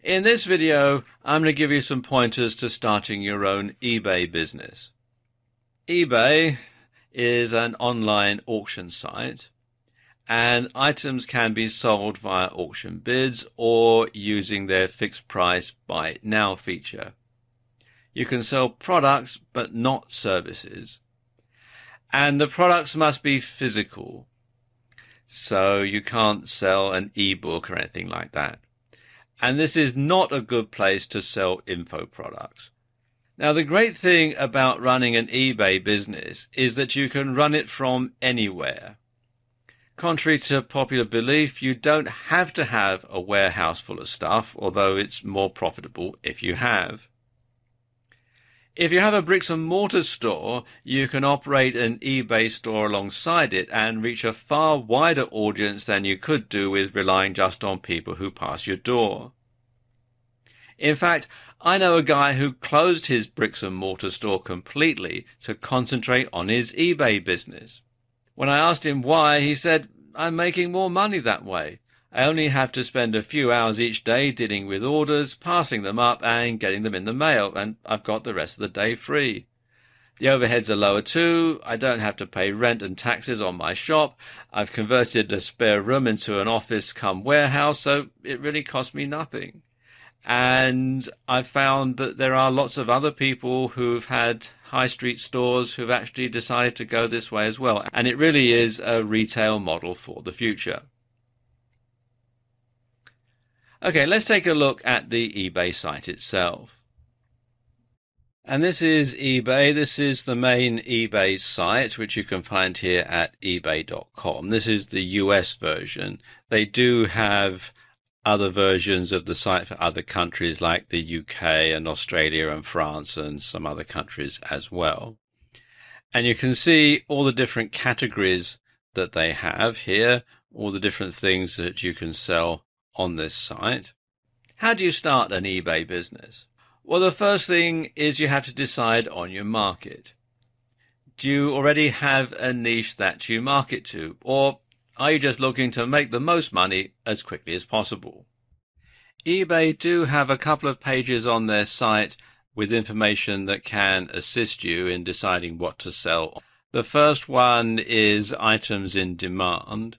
In this video, I'm going to give you some pointers to starting your own eBay business. eBay is an online auction site, and items can be sold via auction bids or using their fixed price buy it now feature. You can sell products but not services, and the products must be physical, so you can't sell an ebook or anything like that. And this is not a good place to sell info products. Now, the great thing about running an eBay business is that you can run it from anywhere. Contrary to popular belief, you don't have to have a warehouse full of stuff, although it's more profitable if you have. If you have a bricks and mortar store, you can operate an eBay store alongside it and reach a far wider audience than you could do with relying just on people who pass your door. In fact, I know a guy who closed his bricks and mortar store completely to concentrate on his eBay business. When I asked him why, he said, "I'm making more money that way. I only have to spend a few hours each day dealing with orders, passing them up and getting them in the mail, and I've got the rest of the day free. The overheads are lower too. I don't have to pay rent and taxes on my shop. I've converted a spare room into an office cum warehouse, so it really costs me nothing." And I've found that there are lots of other people who've had high street stores who've actually decided to go this way as well. And it really is a retail model for the future. Okay, let's take a look at the eBay site itself. And this is eBay. This is the main eBay site, which you can find here at eBay.com. This is the US version. They do have other versions of the site for other countries like the UK and Australia and France and some other countries as well. And you can see all the different categories that they have here, all the different things that you can sell on this site. How do you start an eBay business? Well, the first thing is you have to decide on your market. Do you already have a niche that you market to, or are you just looking to make the most money as quickly as possible? eBay do have a couple of pages on their site with information that can assist you in deciding what to sell. The first one is items in demand,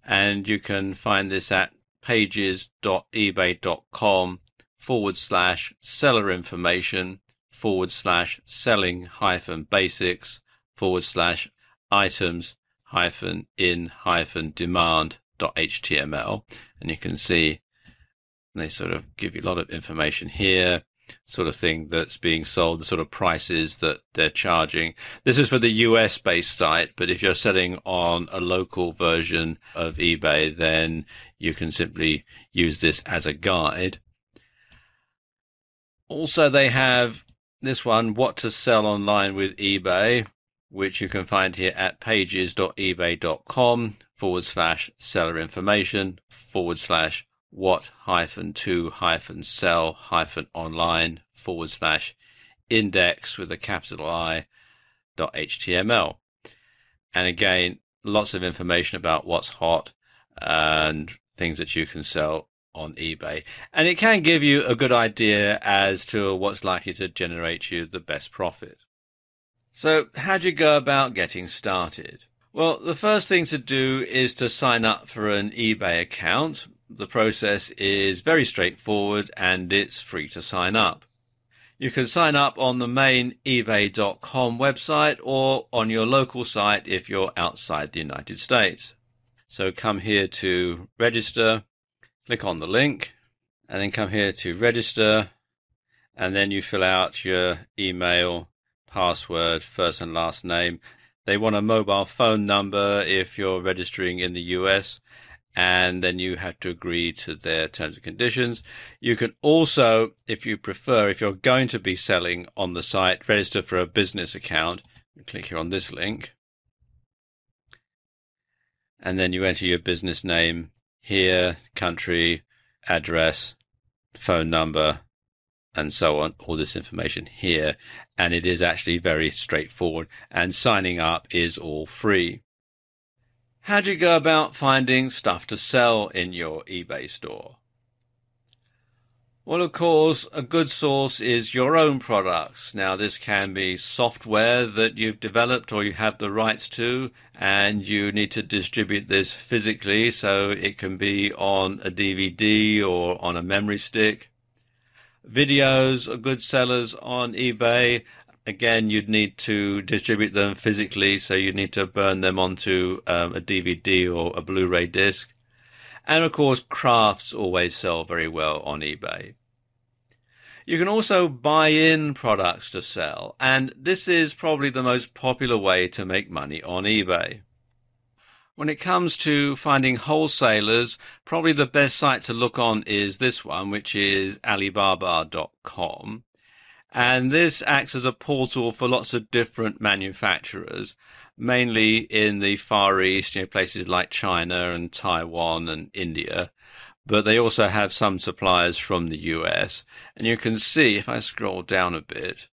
and you can find this at pages.ebay.com/seller information/selling-items-in-demand.html, and you can see they sort of give you a lot of information here, sort of thing that's being sold, the sort of prices that they're charging. This is for the US based site, but if you're selling on a local version of eBay, then you can simply use this as a guide. Also, they have this one, what to sell online with eBay, which you can find here at pages.ebay.com/seller information/what-to-sell-online/index with a capital I.html. And again, lots of information about what's hot and things that you can sell on eBay. And it can give you a good idea as to what's likely to generate you the best profit. So how do you go about getting started? Well, the first thing to do is to sign up for an eBay account. The process is very straightforward and it's free to sign up. You can sign up on the main ebay.com website or on your local site if you're outside the United States. So come here to register, click on the link, and then come here to register, and then you fill out your email, password, first and last name. They want a mobile phone number if you're registering in the US, and then you have to agree to their terms and conditions. You can also, if you prefer, if you're going to be selling on the site, register for a business account. Click here on this link, and then you enter your business name here, country, address, phone number, and so on, all this information here. And it is actually very straightforward, and signing up is all free. How do you go about finding stuff to sell in your eBay store? Well, of course, a good source is your own products. Now, this can be software that you've developed or you have the rights to, and you need to distribute this physically, so it can be on a DVD or on a memory stick. Videos are good sellers on eBay. Again, you'd need to distribute them physically, so you need to burn them onto a DVD or a Blu-ray disc. And of course, crafts always sell very well on eBay. You can also buy in products to sell, and this is probably the most popular way to make money on eBay. When it comes to finding wholesalers, probably the best site to look on is this one, which is Alibaba.com. And this acts as a portal for lots of different manufacturers, mainly in the Far East, places like China and Taiwan and India. But they also have some suppliers from the US. And you can see, if I scroll down a bit,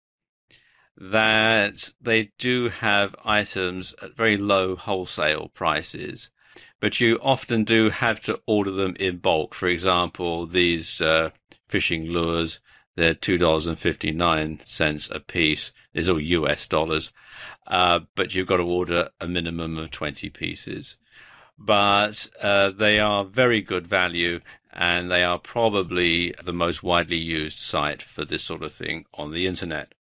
that they do have items at very low wholesale prices. But you often do have to order them in bulk. For example, these fishing lures, they're $2.59 a piece. These are all US dollars. But you've got to order a minimum of 20 pieces. But they are very good value, and they are probably the most widely used site for this sort of thing on the internet.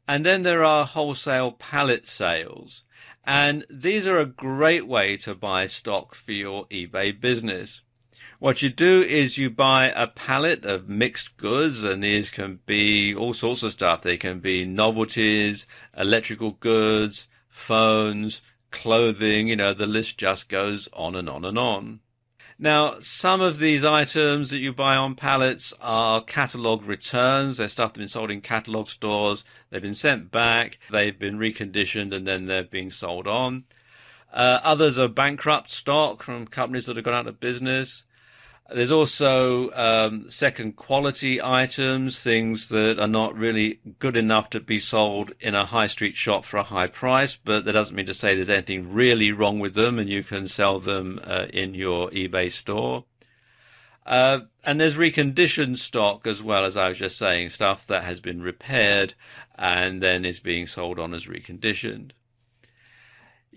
And then there are wholesale pallet sales, and these are a great way to buy stock for your eBay business. What you do is you buy a pallet of mixed goods, and these can be all sorts of stuff. They can be novelties, electrical goods, phones, clothing, the list just goes on and on and on. Now, some of these items that you buy on pallets are catalogue returns. They're stuff that's been sold in catalogue stores. They've been sent back. They've been reconditioned, and then they're being sold on. Others are bankrupt stock from companies that have gone out of business. There's also second quality items, things that are not really good enough to be sold in a high street shop for a high price, but that doesn't mean to say there's anything really wrong with them, and you can sell them in your eBay store. And there's reconditioned stock as well, as I was just saying, stuff that has been repaired and then is being sold on as reconditioned.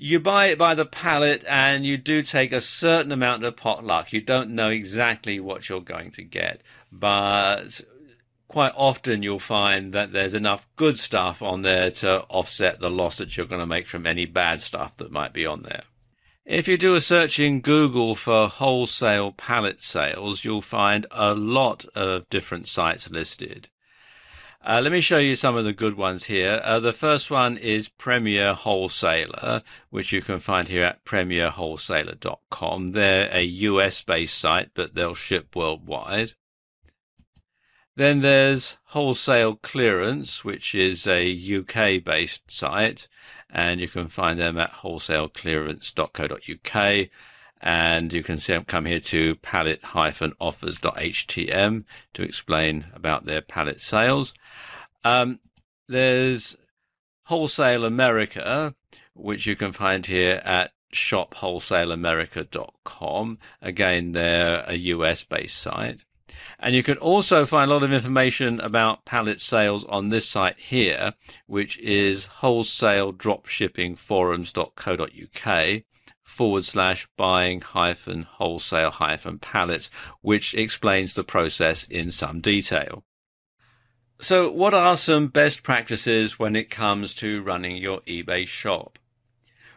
You buy it by the pallet, and you do take a certain amount of pot luck. You don't know exactly what you're going to get, but quite often you'll find that there's enough good stuff on there to offset the loss that you're going to make from any bad stuff that might be on there. If you do a search in Google for wholesale pallet sales, you'll find a lot of different sites listed. Let me show you some of the good ones here. The first one is Premier Wholesaler, which you can find here at premierwholesaler.com. They're a US-based site, but they'll ship worldwide. Then there's Wholesale Clearance, which is a UK-based site, and you can find them at wholesaleclearance.co.uk. And you can come here to pallet-offers.htm to explain about their pallet sales. There's Wholesale America, which you can find here at shopwholesaleamerica.com. Again, they're a US-based site. And you can also find a lot of information about pallet sales on this site here, which is wholesaledropshippingforums.co.uk/buying-wholesale-pallets, which explains the process in some detail. So what are some best practices when it comes to running your eBay shop?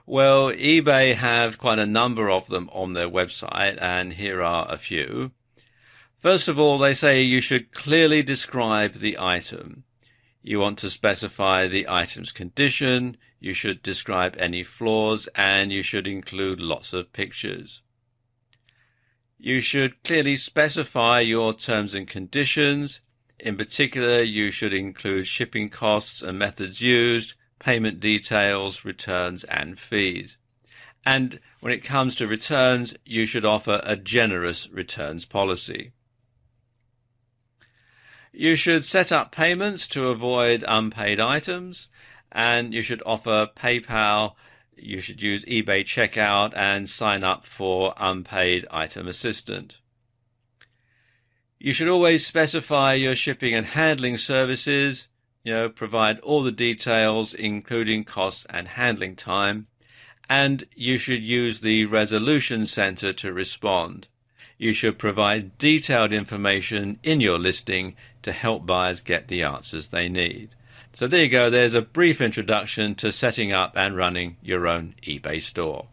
Well, eBay have quite a number of them on their website, and here are a few. First of all, they say you should clearly describe the item. You want to specify the item's condition, you should describe any flaws, and you should include lots of pictures. You should clearly specify your terms and conditions. In particular, you should include shipping costs and methods used, payment details, returns, and fees. And when it comes to returns, you should offer a generous returns policy. You should set up payments to avoid unpaid items, and you should offer PayPal. You should use eBay Checkout and sign up for unpaid item assistant. You should always specify your shipping and handling services, provide all the details, including costs and handling time, and you should use the resolution center to respond. You should provide detailed information in your listing to help buyers get the answers they need. So there you go, there's a brief introduction to setting up and running your own eBay store.